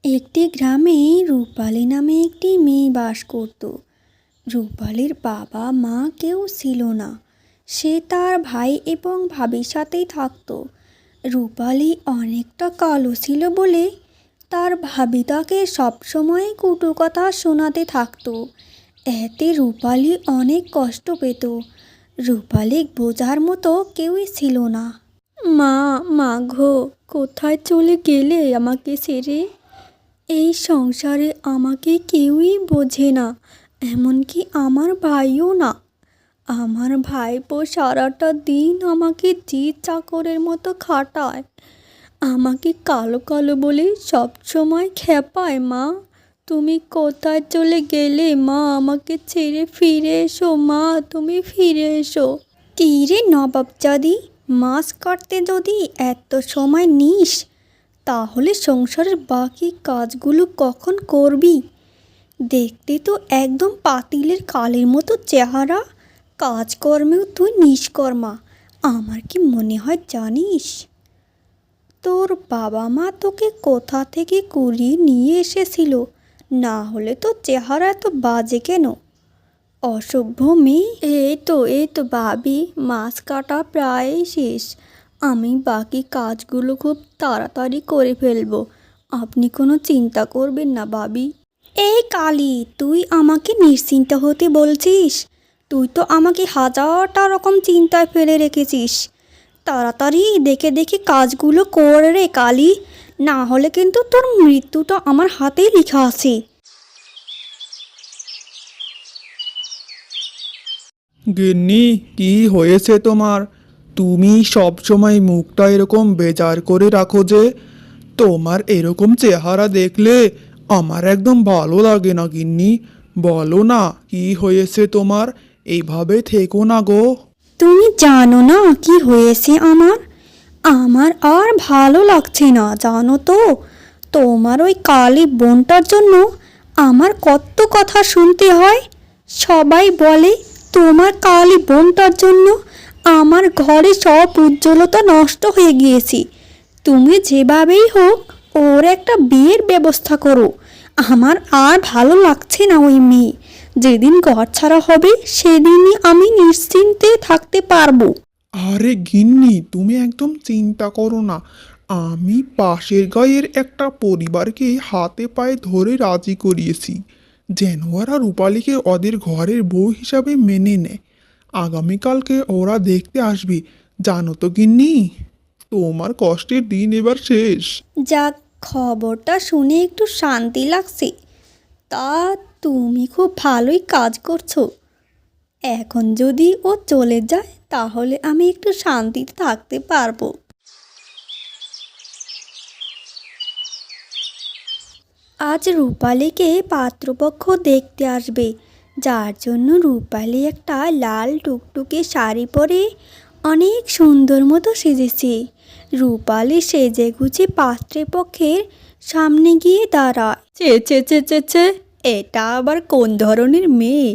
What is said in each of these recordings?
একটি গ্রামে রূপালী নামে একটি মেয়ে বাস করত। রূপালীর বাবা মা কেউ ছিল না। সে তার ভাই এবং ভাবির সাথেই থাকতো। রূপালী অনেকটা কালো ছিল বলে তার ভাবি তাকে সবসময় কটু কথা শোনাতে থাকতো। এতে রূপালী অনেক কষ্ট পেত। রূপালী বোঝার মতো কেউই ছিল না। মা, মাগো, কোথায় চলে গেলে আমাকে ছেড়ে? এই সংসারে আমাকে কেউই বোঝে না, এমনকি আমার ভাইও না। আমার ভাইপো সারাটা দিন আমাকে জি চাকরের মতো খাটায়। আমাকে কালো কালো বলে সবসময় খেপায়। মা, তুমি কোথায় চলে গেলে? মা, আমাকে ছেড়ে ফিরে এসো। মা, তুমি ফিরে এসো। কী রে নবাবজাদি, মাছ কাটতে যদি এত সময় নিস, তাহলে সংসারের বাকি কাজগুলো কখন করবি? দেখতে তো একদম পাতিলের কালের মতো চেহারা, কাজকর্মেও তুই নিষ্কর্মা। আমার কি মনে হয় জানিস? তোর বাবা মা তোকে কোথা থেকে কুড়িয়ে নিয়ে এসেছিল, না হলে তো চেহারা এত বাজে কেন? অসভ্য মেয়ে। এই তো ভাবি, মাছ কাটা প্রায় শেষ। আমি বাকি কাজগুলো খুব তাড়াতাড়ি করে ফেলবো। আপনি কোনো চিন্তা করবেন না ভাবি। এই কালি, তুই আমাকে নিশ্চিন্ত হতে বলছিস? তুই তো আমাকে হাজারটা রকম চিন্তায় ফেলে রেখেছিস। তাড়াতাড়ি দেখে দেখে কাজগুলো করে রে কালি, না হলে কিন্তু তোর মৃত্যুটা আমার হাতেই লেখা আছে। গিন্নি, কি হয়েছে তোমার? তুমি সব সময় মুখটা এরকম বেজার করে রাখো যে। তোমার এরকম চেহারা দেখলে আমার একদম ভালো লাগে না গিন্নি। বলো না, কি হয়েছে তোমার? এইভাবে থেকো না গো। তুমি জানো না কি হয়েছে আমার? আমার আর ভালো লাগছে না, জানো তো। তোমার ওই কালী বোনটার জন্য আমার কত কথা শুনতে হয়। সবাই বলে তোমার কালী বোনটার জন্য আমার ঘরে সব উজ্জ্বলতা নষ্ট হয়ে গিয়েছে। তুমি যেভাবেই হোক ওর একটা বিয়ের ব্যবস্থা করো। আমার আর ভালো লাগছে না ওই মেয়ে। যেদিন ঘর ছাড়া হবে সেদিনই আমি নিশ্চিন্তে থাকতে পারবো। আরে গিন্নি, তুমি একদম চিন্তা করো না। আমি পাশের গাঁয়ের একটা পরিবারকে হাতে পায়ে ধরে রাজি করিয়েছি যেন ওরা রূপালীকে ওদের ঘরের বউ হিসাবে মেনে নেয়। আগামীকালকে ওরা দেখতে আসবে। জানো তো গিন্নি, তোমার কষ্টের দিন এবার শেষ। যাক, খবরটা শুনে একটু শান্তি লাগছে। তা তুমি খুব ভালোই কাজ করছো। এখন যদি ও চলে যায় তাহলে আমি একটু শান্তিতে থাকতে পারবো। আজ রূপালীকে পাত্রপক্ষ দেখতে আসবে, যার জন্য রূপালী একটা লাল টুকটুকে শাড়ি পরে অনেক সুন্দর মতো সেজেছে। রূপালী সেজে গুছে পাত্রপক্ষের সামনে গিয়ে দাঁড়ায়। চে চে চে চে চে, এটা আবার কোন ধরনের মেয়ে?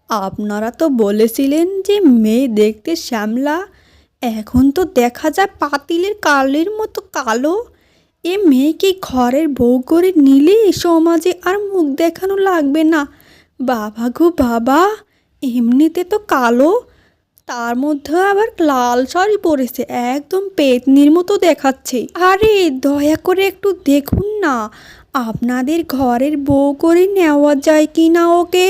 আপনারা তো বলেছিলেন যে মেয়ে দেখতে শ্যামলা, এখন তো দেখা যায় পাতিলের কালের মতো কালো। এ মেয়েকে ঘরের বউ করে নিলে সমাজে আর মুখ দেখানো লাগবে না। বাবা গো বাবা, এমনিতে তো কালো, তার মধ্যে আবার লাল শাড়ি পরেছে, একদম পেতনির মতো দেখাচ্ছে। আরে দয়া করে একটু দেখুন না, আপনাদের ঘরের বউ করে নেওয়া যায় কি না ওকে।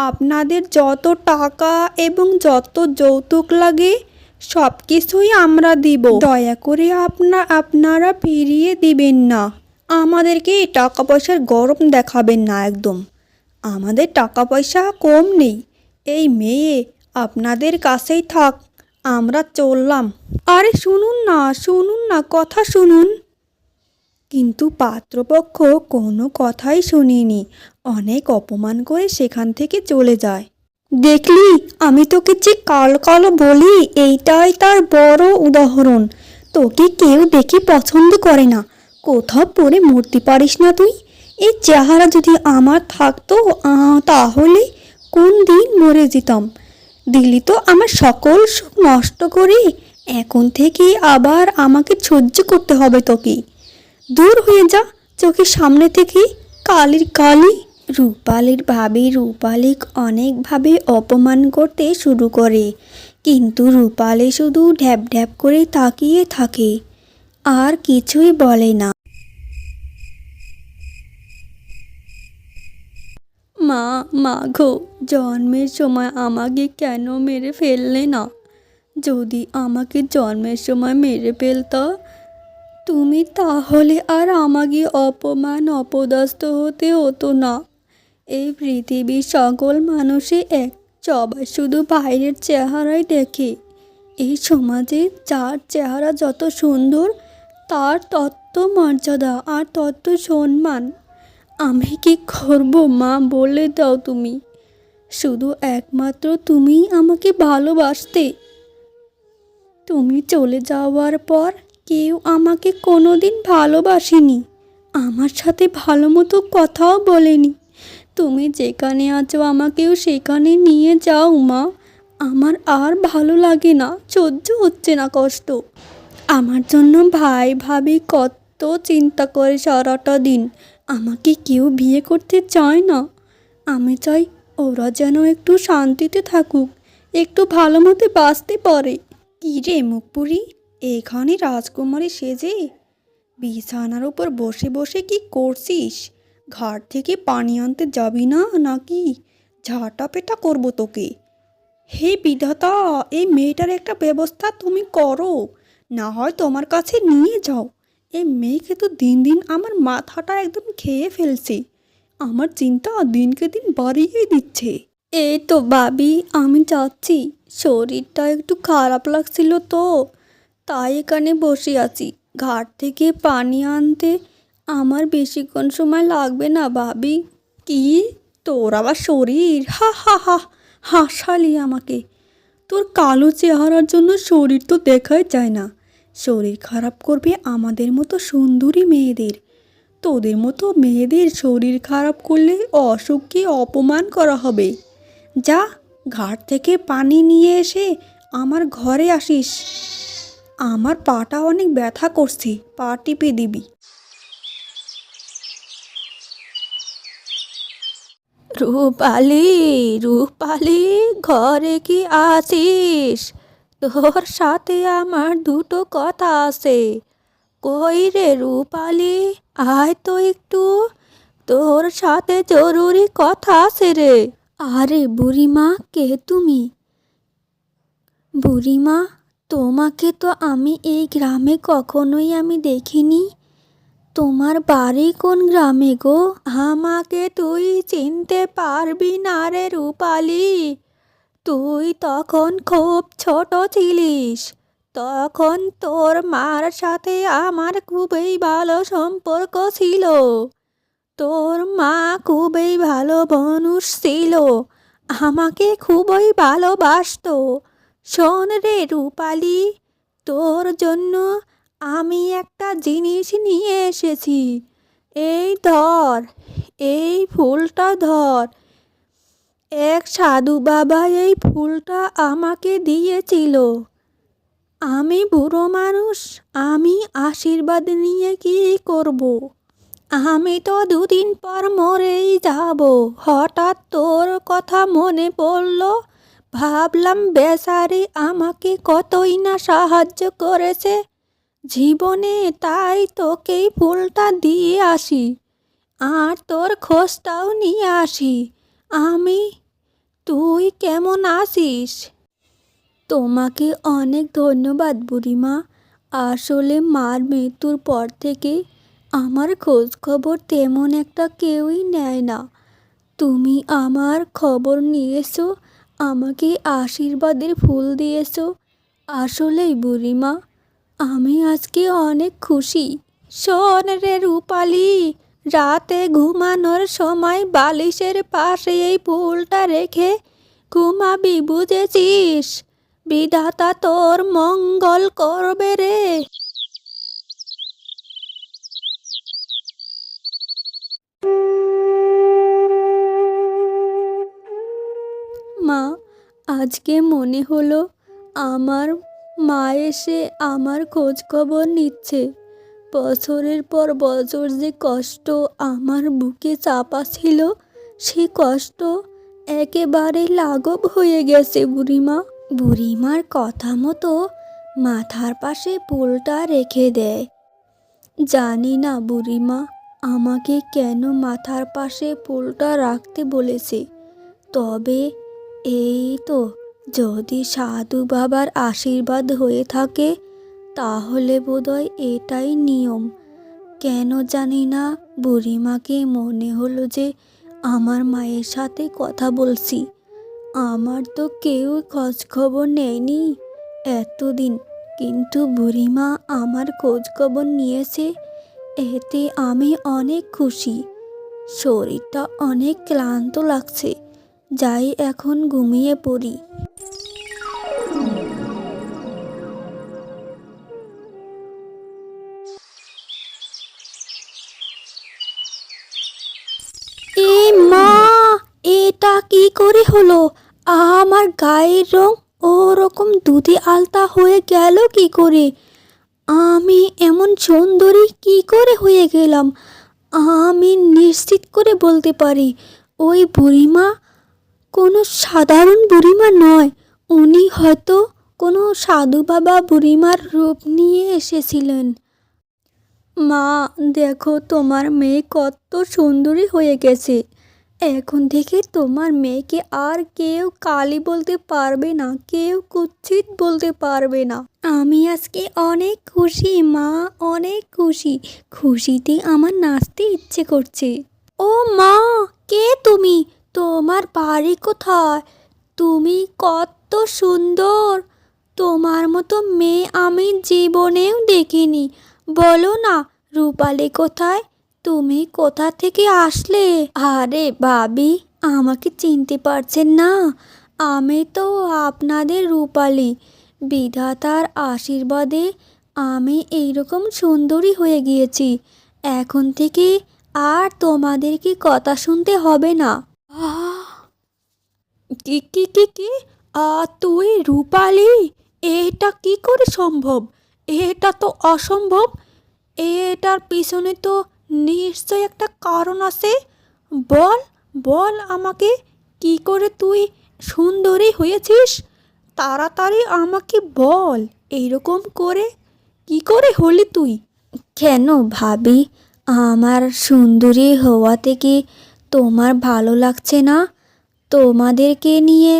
আপনাদের যত টাকা এবং যত যৌতুক লাগে সব কিছুই আমরা দিব। দয়া করে আপনারা ফিরিয়ে দিবেন না। আমাদেরকে টাকা পয়সার গরম দেখাবেন না একদম। আমাদের টাকা পয়সা কম নেই। এই মেয়ে আপনাদের কাছেই থাক, আমরা চললাম। আরে শুনুন না, কথা শুনুন। কিন্তু পাত্রপক্ষ কোনো কথাই শুনিনি, অনেক অপমান করে সেখান থেকে চলে যায়। দেখলি, আমি তোকে যে কালো কালো বলি, এইটাই তার বড় উদাহরণ। তোকে কেউ দেখে পছন্দ করে না, কোথাও পরে মরতে পারিস না তুই। এই চেহারা যদি আমার থাকতো তাহলে কোন দিন মরে যেতাম। দিলি তো আমার সকল সুখ নষ্ট করে। এখন থেকে আবার আমাকে সহ্য করতে হবে তোকে। দূর হয়ে যা, চোখের সামনে থেকে কালির কালি। রূপালীর ভাবি রূপালীক অনেকভাবে অপমান করতে শুরু করে, কিন্তু রূপালী শুধু ঢ্যাপ ঢ্যাপ করে তাকিয়ে থাকে, আর কিছুই বলে না। মা, মা গো, জন্মের সময় আমাকে কেন মেরে ফেললে না? যদি আমাকে জন্মের সময় মেরে ফেলতো তুমি, তাহলে আর আমাকে অপমান অপদস্থ হতে হতো না। এই পৃথিবীর সকল মানুষই এক, সবাই শুধু বাইরের চেহারাই দেখে। এই সমাজে যার চেহারা যত সুন্দর, তার তত মর্যাদা আর তত সম্মান। আমি কি করবো মা, বলে দাও তুমি। শুধু একমাত্র তুমিই আমাকে ভালোবাসতে। তুমি চলে যাওয়ার পর কেউ আমাকে কোনোদিন ভালোবাসেনি, আমার সাথে ভালো মতো কথাও বলেনি। তুমি যেখানে আছো আমাকেও সেখানে নিয়ে যাও মা। আমার আর ভালো লাগে না, সহ্য হচ্ছে না কষ্ট। আমার জন্য ভাই ভাবি কত চিন্তা করে সারাটা দিন। আমাকে কেউ বিয়ে করতে চায় না। আমি চাই ওরা যেন একটু শান্তিতে থাকুক, একটু ভালো মতো বাঁচতে পারে। কী রে মুখপুরি, এখানে রাজকুমারী সেজে বিছানার উপর বসে বসে কি করছিস? ঘাট থেকে পানি আনতে যাবি না নাকি? ঝাঁটা পেটা করবো তোকে। হে বিধাতা, এই মেয়েটার একটা ব্যবস্থা তুমি করো, না হয় তোমার কাছে নিয়ে যাও। এই মেয়েকে তো দিন দিন আমার মাথাটা একদম খেয়ে ফেলছে। আমার চিন্তা দিনকে দিন বাড়িয়ে দিচ্ছে। এই তো ভাবি, আমি যাচ্ছি। শরীরটা একটু খারাপ লাগছিল তো, তাই এখানে বসে আছি। ঘাট থেকে পানি আনতে আমার বেশিক্ষণ সময় লাগবে না ভাবি। কি, তোর আবার শরীর? হা হা হা, হাসালি আমাকে। তোর কালো চেহারার জন্য শরীর তো দেখাই যায় না। শরীর খারাপ করবে আমাদের মতো সুন্দরী মেয়েদের। তোদের মতো মেয়েদের শরীর খারাপ করলে অসুখকে অপমান করা হবে। যা, ঘাট থেকে পানি নিয়ে এসে আমার ঘরে আসিস। আমার পাটা অনেক ব্যথা করছে, পা টিপে দিবি। রূপালি, রূপালি, ঘরে কি আছিস? তোর সাথে আমার দুটো কথা আছে। কই রে রূপালি, আয় তো একটু, তোর সাথে জরুরি কথা আছে রে। আরে বুড়িমা, কে তুমি? বুড়িমা, তোমাকে তো আমি এই গ্রামে কখনোই আমি দেখিনি। তোমার বাড়ি কোন গ্রামে গো? আমাকে তুই চিনতে পারবি না রে রূপালি। তুই তখন খুব ছোট ছিলিস। তখন তোর মার সাথে আমার খুবই ভালো সম্পর্ক ছিল। তোর মা খুবই ভালো মানুষ ছিল, আমাকে খুবই ভালোবাসতো। শোন রে রূপালি, তোর জন্য আমি একটা জিনিস নিয়ে এসেছি। এই ধর, এই ফুলটা ধর। এক সাধু বাবা এই ফুলটা আমাকে দিয়েছিল। আমি বুড়ো মানুষ, আমি আশীর্বাদ নিয়ে কি করব? আমি তো দুদিন পর মরেই যাব। হঠাৎ তোর কথা মনে পড়ল, ভাবলাম বেচারি আমাকে কতই না সাহায্য করেছে জীবনে, তাই তোকেই ফুলটা দিয়ে আসি, আর তোর খোঁজটাও নিয়ে আসি। আমি, তুই কেমন আছিস? তোমাকে অনেক ধন্যবাদ বুড়িমা। আসলে মার মৃত্যুর পর থেকে আমার খোঁজ খবর তেমন একটা কেউই নেয় না। তুমি আমার খবর নিয়েছো, আমাকে আশীর্বাদের ফুল দিয়েছো। আসলেই বুড়িমা, আমি আজকে অনেক খুশি। শোন রে রূপালি, রাতে ঘুমানোর সময় বালিশের পাশে এই ফুলটা রেখে ঘুমাবি, বুঝেছিস? বিধাতা তোর মঙ্গল করবে রে। মা, আজকে মনে হলো আমার মা এসে আমার খোঁজ খবর নিচ্ছে। বছরের পর বছর যে কষ্ট আমার বুকে চাপা ছিল, সে কষ্ট একেবারে লাঘব হয়ে গেছে বুড়িমা। বুড়িমার কথা মতো মাথার পাশে ফুলটা রেখে দেয়। জানি না বুড়িমা আমাকে কেন মাথার পাশে ফুলটা রাখতে বলেছে, তবে এই তো, যদি সাধু বাবার আশীর্বাদ হয়ে থাকে তাহলে বোধহয় এটাই নিয়ম। কেন জানি না বুড়িমাকে মনে হলো যে আমার মায়ের সাথে কথা বলছি। আমার তো কেউ খোঁজ খবর নেয়নি এতদিন, কিন্তু বুড়িমা আমার খোঁজ খবর নিয়েছে, এতে আমি অনেক খুশি। শরীরটা অনেক ক্লান্ত লাগছে, যাই এখন ঘুমিয়ে পড়ি। এ মা, এটা কি করে হলো? আমার গায়ের রং ওরকম দুধে আলতা হয়ে গেল কি করে? আমি এমন সুন্দরী কি করে হয়ে গেলাম? আমি নিশ্চিত করে বলতে পারি ওই বুড়িমা কোনো সাধারণ বুড়িমা নয়। উনি হয়তো কোনো সাধু বাবা বুড়িমার রূপ নিয়ে এসেছিলেন। মা, দেখো তোমার মেয়ে কত সুন্দরী হয়ে গেছে। এখন থেকে তোমার মেয়েকে আর কেউ কালী বলতে পারবে না, কেউ কুৎসিত বলতে পারবে না। আমি আজকে অনেক খুশি মা, অনেক খুশি। খুশিতে আমার নাচতে ইচ্ছে করছে। ও মা, কে তুমি? তোমার বাড়ি কোথায়? তুমি কত সুন্দর! তোমার মতো মেয়ে আমি জীবনেও দেখিনি। বলো না, রূপালি কোথায়? তুমি কোথা থেকে আসলে? আরে ভাবি, আমাকে চিনতে পারছেন না? আমি তো আপনাদের রূপালি। বিধাতার আশীর্বাদে আমি এইরকম সুন্দরী হয়ে গিয়েছি। এখন থেকে আর তোমাদেরকে কথা শুনতে হবে না। আহ, কি কি কি কি তুই রূপালি? এটা কি করে সম্ভব? এটা তো অসম্ভব। এটার পিছনে তো নিশ্চয় একটা কারণ আছে। বল, বল আমাকে, কি করে তুই সুন্দরী হয়েছিস? তাড়াতাড়ি আমাকে বল, এইরকম করে কি করে হলি তুই? কেন ভাবি, আমার সুন্দরী হওয়া থেকে তোমার ভালো লাগছে না? তোমাদেরকে নিয়ে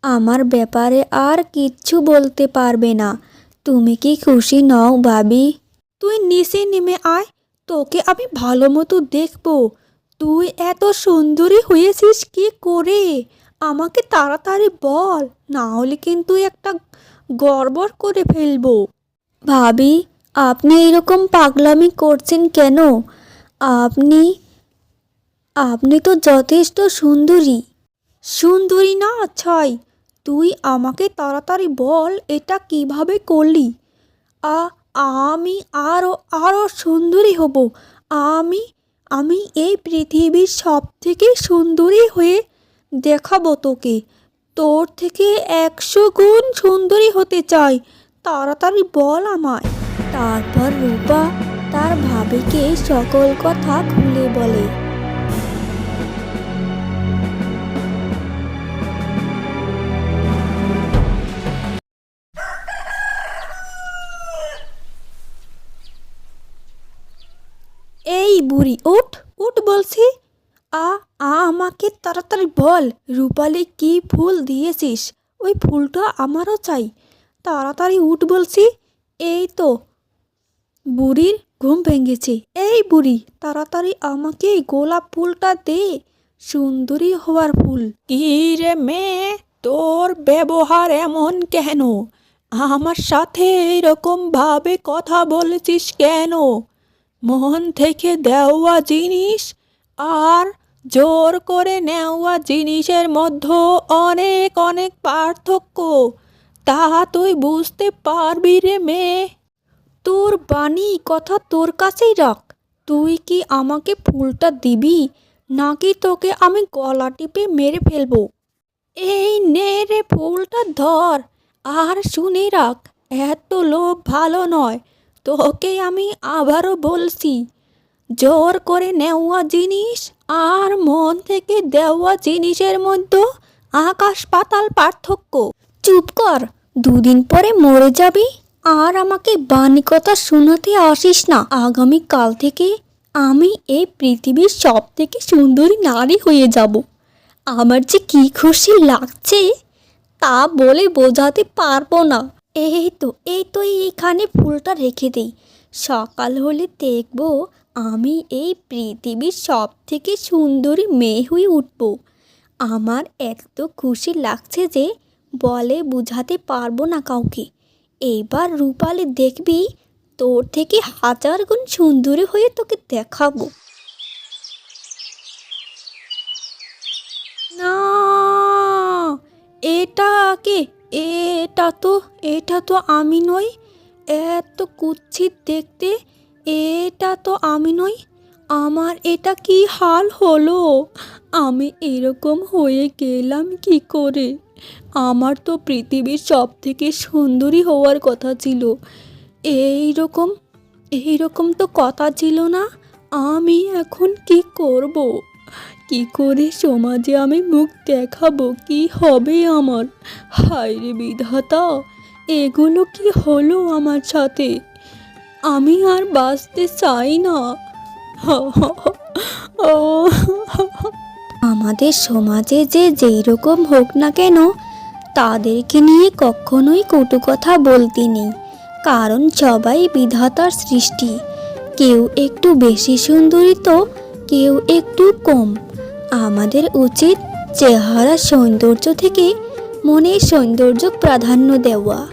আমার ব্যাপারে আর কিচ্ছু বলতে পারবে না। তুমি কি খুশি নও ভাবি? তুই নিচে নেমে আয়, তোকে আমি ভালো মতো দেখবো। তুই এত সুন্দরী হয়েছিস কি করে? আমাকে তাড়াতাড়ি বল, না হলে কিন্তু একটা গড়বড় করে ফেলবো। ভাবি, আপনি এরকম পাগলামি করছেন কেন? আপনি আপনি তো যথেষ্ট সুন্দরী। সুন্দরী না ছয়, তুই আমাকে তাড়াতাড়ি বল এটা কিভাবে করলি? আ আমি আরো আরো সুন্দরী হব। আমি আমি এই পৃথিবীর সব থেকে সুন্দরী হয়ে দেখাবো তোকে। তোর থেকে 100 গুণ সুন্দরী হতে চাই। তাড়াতাড়ি বল আমায়। তারপর রূপা তার ভাবিকে সকল কথা খুলে বলে। এই বুড়ি, উঠ উঠ বলছি। আমাকে তাড়াতাড়ি বল, রূপালি কি ফুল দিয়েছিস? ওই ফুলটা আমারও চাই। তাড়াতাড়ি উঠ বলছি। এই তো, বুড়ির ঘুম ভেঙেছে। এই বুড়ি, তাড়াতাড়ি আমাকে গোলাপ ফুলটা দে, সুন্দরী হওয়ার ফুল। কি রে মেয়ে, তোর ব্যবহার এমন কেন? আমার সাথে এরকম ভাবে কথা বলেছিস কেন? মন থেকে দেওয়া জিনিস আর জোর করে নেওয়া জিনিসের মধ্যে অনেক অনেক পার্থক্য। তা তুই বুঝতে পারবি রে মেয়ে। তোর বাণী কথা তোর কাছেই রাখ। তুই কি আমাকে ফুলটা দিবি, নাকি তোকে আমি গলা টিপে মেরে ফেলবো? এই নে রে, ফুলটা ধর। আর শুনে রাখ, এত লোভ ভালো নয়। তোকে আমি আবারও বলছি, জোর করে নেওয়া জিনিস আর মন থেকে দেওয়া জিনিসের মধ্যে আকাশ পাতাল পার্থক্য। চুপ কর, দুদিন পরে মরে যাবি আর আমাকে বানি কথা শোনাতে আসিস না। আগামীকাল থেকে আমি এই পৃথিবীর সব থেকে সুন্দরী নারী হয়ে যাব। আমার যে কি খুশি লাগছে তা বলে বোঝাতে পারবো না। এই তো এইখানে ফুলটা রেখে দেই, সকাল হলে দেখব আমি এই পৃথিবীর সব থেকে সুন্দরী মেয়ে হয়ে উঠব। আমার এত খুশি লাগছে যে বলে বোঝাতে পারবো না কাউকে। এবার রূপালি দেখবি, তোর থেকে 1000 গুণ সুন্দরী হয়ে তোকে দেখাবো। না, এটা কে? এটা তো আমি নই। এত কুৎসিত দেখতে, এটা তো আমি নই। আমার এটা কি হাল হলো? আমি এরকম হয়ে গেলাম কি করে? আমার তো পৃথিবীর সব থেকে সুন্দরী হওয়ার কথা ছিল। এইরকম এইরকম তো কথা ছিল না। আমি এখন কি করব? কি করে সমাজে আমি মুখ দেখাবো? কি হবে আমার? হায় রে বিধাতা, এগুলো কি হলো আমার সাথে? আমি আর বাঁচতে চাই না। আমাদের সমাজে যে যেই রকম হোক না কেন, তাদেরকে নিয়ে কখনোই কটু কথা বলতে নেই, কারণ সবাই বিধাতার সৃষ্টি। কেউ একটু বেশি সুন্দরী তো কেউ একটু কম। আমাদের উচিত চেহারা সৌন্দর্য থেকে মনের সৌন্দর্য প্রাধান্য দেওয়া।